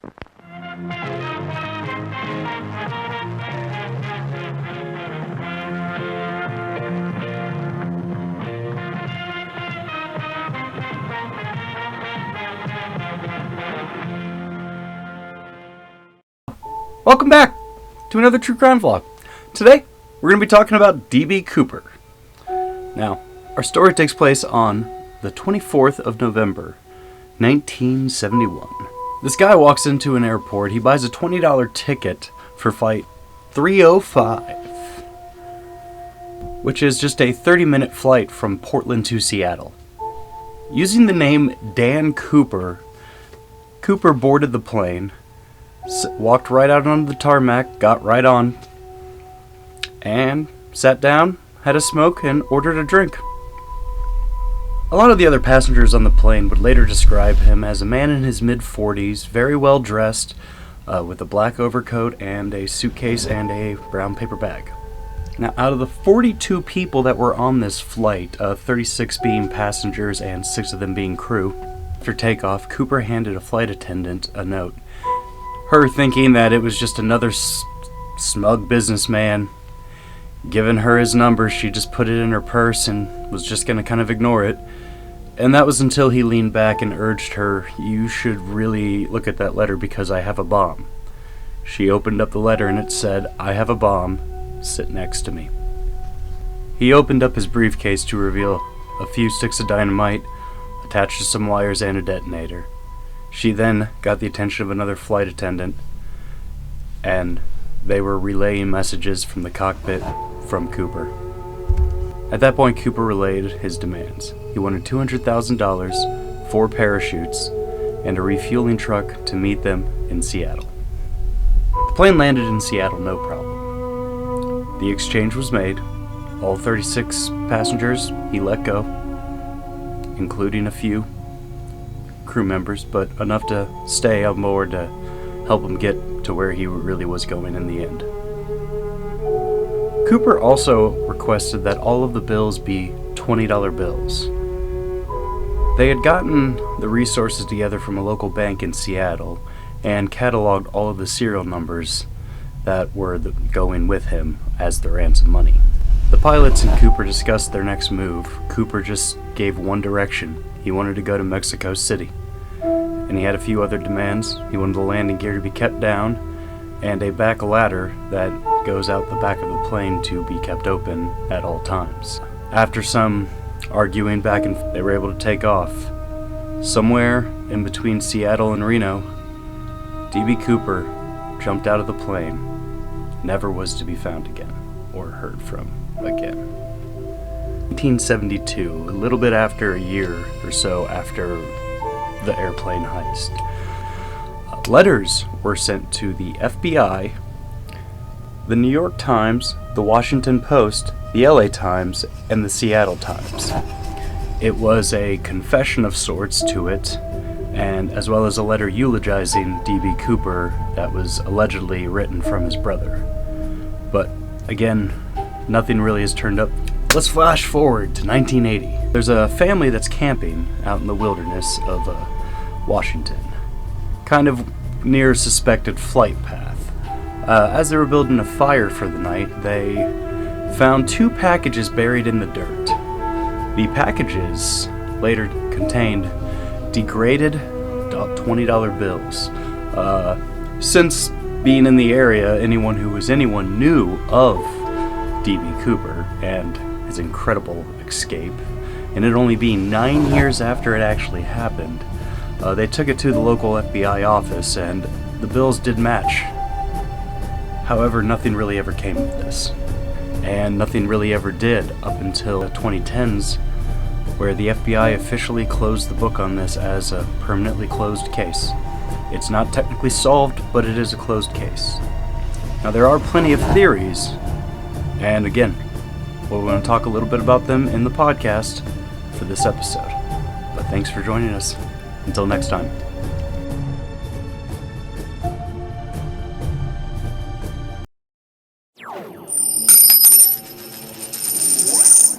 Welcome back to another true crime vlog. Today, we're going to be talking about D.B. Cooper. Now, our story takes place on the 24th of November, 1971. This guy walks into an airport. He buys a $20 ticket for flight 305, which is just a 30-minute flight from Portland to Seattle. Using the name Dan Cooper, Cooper boarded the plane, walked right out onto the tarmac, got right on, and sat down, had a smoke, and ordered a drink. A lot of the other passengers on the plane would later describe him as a man in his mid-40s, very well dressed, with a black overcoat and a suitcase and a brown paper bag. Now, out of the 42 people that were on this flight, 36 being passengers and 6 of them being crew, after takeoff, Cooper handed a flight attendant a note. Her thinking that it was just another smug businessman giving her his number. She just put it in her purse and was just going to kind of ignore it. And that was until he leaned back and urged her, "You should really look at that letter because I have a bomb." She opened up the letter and it said, "I have a bomb. Sit next to me." He opened up his briefcase to reveal a few sticks of dynamite attached to some wires and a detonator. She then got the attention of another flight attendant, and they were relaying messages from the cockpit from Cooper. At that point, Cooper relayed his demands. He wanted $200,000, 4 parachutes, and a refueling truck to meet them in Seattle. The plane landed in Seattle, no problem. The exchange was made. All 36 passengers he let go, including a few crew members, but enough to stay on board to help him get to where he really was going in the end. Cooper also requested that all of the bills be $20 bills. They had gotten the resources together from a local bank in Seattle and cataloged all of the serial numbers that were going with him as the ransom money. The pilots and Cooper discussed their next move. Cooper just gave one direction. He wanted to go to Mexico City. And he had a few other demands. He wanted the landing gear to be kept down and a back ladder that goes out the back of the plane to be kept open at all times. After some arguing back and they were able to take off. Somewhere in between Seattle and Reno, D.B. Cooper jumped out of the plane, never was to be found again or heard from again. 1972, a little bit after a year or so after the airplane heist, letters were sent to the FBI, the New York Times, the Washington Post, the LA Times, and the Seattle Times. It was a confession of sorts to it, and as well as a letter eulogizing D.B. Cooper that was allegedly written from his brother. But again, nothing really has turned up. Let's flash forward to 1980. There's a family that's camping out in the wilderness of Washington, kind of near a suspected flight path. As they were building a fire for the night, they found 2 packages buried in the dirt. The packages later contained degraded $20 bills. Since being in the area, anyone knew of D.B. Cooper and his incredible escape, and it only being 9 years after it actually happened, they took it to the local FBI office, and the bills did match. However, nothing really ever came of this, and nothing really ever did up until the 2010s, where the FBI officially closed the book on this as a permanently closed case. It's not technically solved, but it is a closed case. Now, there are plenty of theories, and again, we're going to talk a little bit about them in the podcast for this episode. But thanks for joining us. Until next time.